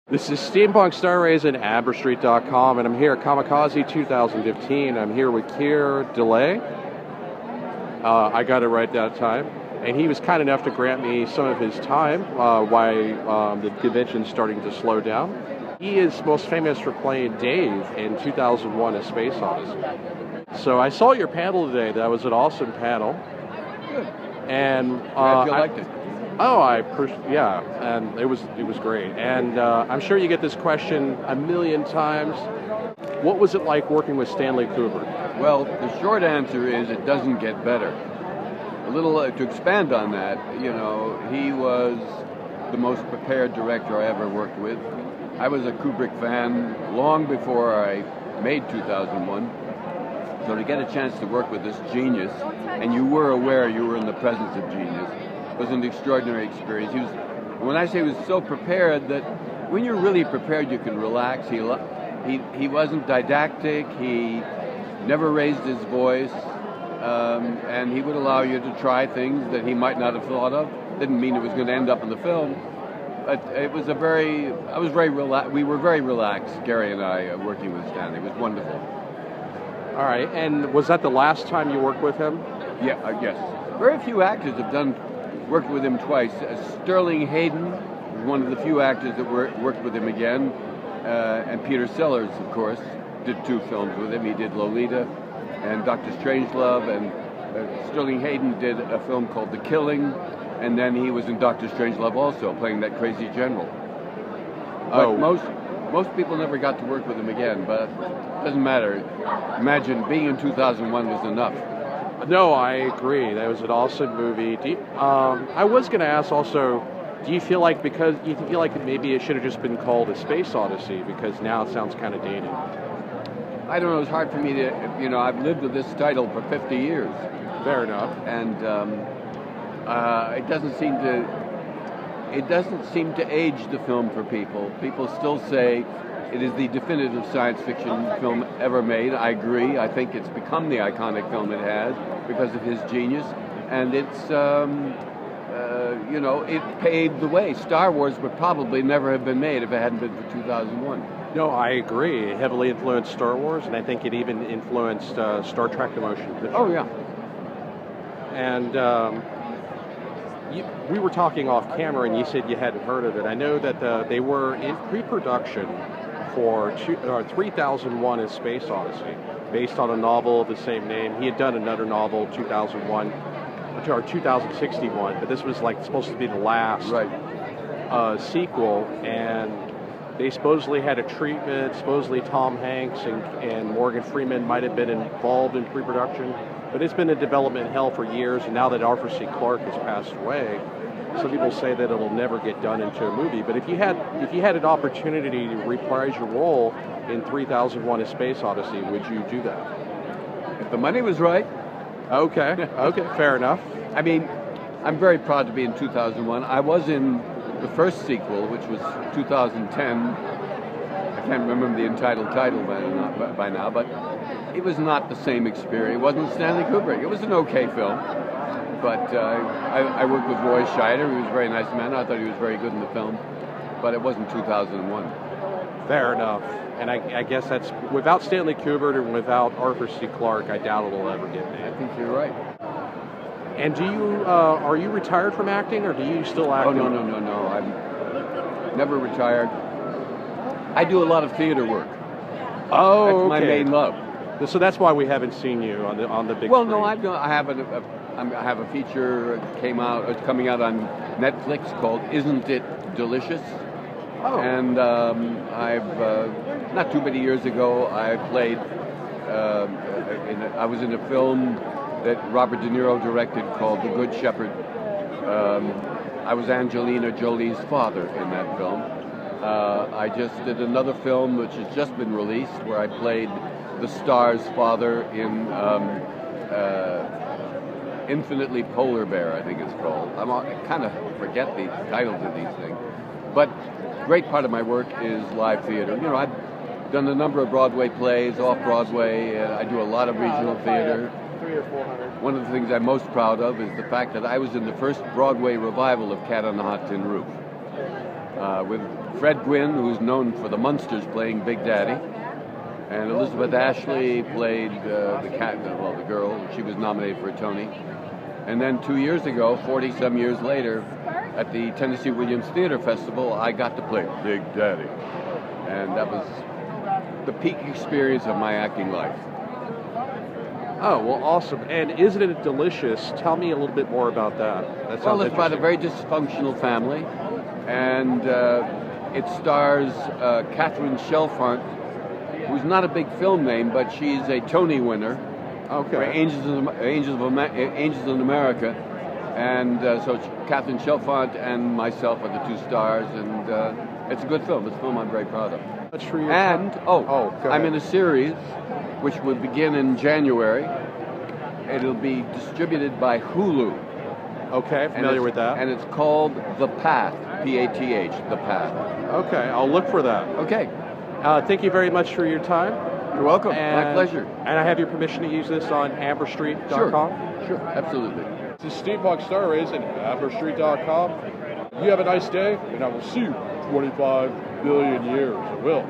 This is Steampunk Star Rays and AberStreet.com, and I'm here at Kamikaze 2015. I'm here with Keir Dullea. I got it right that time. And he was kind enough to grant me some of his time while the convention's starting to slow down. He is most famous for playing Dave in 2001 A Space Odyssey. So I saw your panel today. That was an awesome panel. Good. And glad you liked it. Oh, yeah, and it was great. And I'm sure you get this question a million times. What was it like working with Stanley Kubrick? Well, the short answer is it doesn't get better. A little to expand on that, he was the most prepared director I ever worked with. I was a Kubrick fan long before I made 2001. So to get a chance to work with this genius, and you were aware you were in the presence of genius, was an extraordinary experience. When I say he was so prepared, that when you're really prepared, you can relax. He wasn't didactic. He never raised his voice, and he would allow you to try things that he might not have thought of. Didn't mean it was going to end up in the film, but it was we were very relaxed, Gary and I, working with Stanley. It was wonderful. All right, and was that the last time you worked with him? Yeah, yes. Very few actors have worked with him twice. Sterling Hayden was one of the few actors that worked with him again. And Peter Sellers, of course, did 2 films with him. He did Lolita and Dr. Strangelove, and Sterling Hayden did a film called The Killing, and then he was in Dr. Strangelove also, playing that crazy general. But most people never got to work with him again, but it doesn't matter. Imagine being in 2001 was enough. No, I agree. That was an awesome movie. I was going to ask also, do you feel like maybe it should have just been called A Space Odyssey, because now it sounds kind of dated? I don't know. It's hard for me to, I've lived with this title for 50 years. Fair enough. And it doesn't seem to age the film for people. People still say it is the definitive science fiction film ever made. I agree. I think it's become the iconic film it has because of his genius. And it's, it paved the way. Star Wars would probably never have been made if it hadn't been for 2001. No, I agree. It heavily influenced Star Wars, and I think it even influenced Star Trek: The Motion Picture. Oh, yeah. And we were talking off camera, and you said you hadn't heard of it. I know that they were in pre-production for 3001: A Space Odyssey, based on a novel of the same name. He had done another novel, 2001, or 2061, but this was supposed to be the last sequel, and they supposedly had a treatment. Supposedly Tom Hanks and Morgan Freeman might have been involved in pre-production, but it's been in development hell for years, and now that Arthur C. Clarke has passed away, some people say that it'll never get done into a movie. But if you had an opportunity to reprise your role in 3001: A Space Odyssey, would you do that? If the money was right. Okay, fair enough. I mean, I'm very proud to be in 2001. I was in the first sequel, which was 2010. I can't remember the entitled title by now, but it was not the same experience. It wasn't Stanley Kubrick. It was an okay film. But I worked with Roy Scheider. He was a very nice man. I thought he was very good in the film. But it wasn't 2001. Fair enough. And I guess that's, without Stanley Kubrick and without Arthur C. Clarke, I doubt it'll ever get made. I think you're right. And are you retired from acting, or do you still act? Oh, no. I'm never retired. I do a lot of theater work. Oh, that's my main love. So that's why we haven't seen you on the big Well, screen. no, I have a feature coming out on Netflix called "Isn't It Delicious?" Oh. And not too many years ago, I played. I was in a film that Robert De Niro directed called The Good Shepherd. I was Angelina Jolie's father in that film. I just did another film which has just been released where I played the star's father in Infinitely Polar Bear, I think it's called. I kind of forget the titles of these things. But great part of my work is live theater. I've done a number of Broadway plays, off-Broadway. I do a lot of regional theater. 300 or 400. One of the things I'm most proud of is the fact that I was in the first Broadway revival of Cat on the Hot Tin Roof. with Fred Gwynne, who's known for the Munsters, playing Big Daddy. And Elizabeth Ashley played the girl. She was nominated for a Tony. And then 2 years ago, 40-some years later, at the Tennessee Williams Theater Festival, I got to play Big Daddy. And that was the peak experience of my acting life. Oh, well, awesome. And isn't it delicious? Tell me a little bit more about that. Well, it's about a very dysfunctional family. And it stars Catherine Chalfant, who's not a big film name, but she's a Tony winner. Okay. For Angels in America. And so Catherine Chalfant and myself are the two stars, and it's a good film. It's a film I'm very proud of. And, I'm in a series which will begin in January. It'll be distributed by Hulu. Okay, familiar with that. And it's called The Path, P-A-T-H, The Path. Okay, I'll look for that. Okay. Thank you very much for your time. You're welcome. My pleasure. And I have your permission to use this on amberstreet.com? Sure, absolutely. This is Steampunk Star Rays at amberstreet.com. You have a nice day, and I will see you 25 billion years. I will.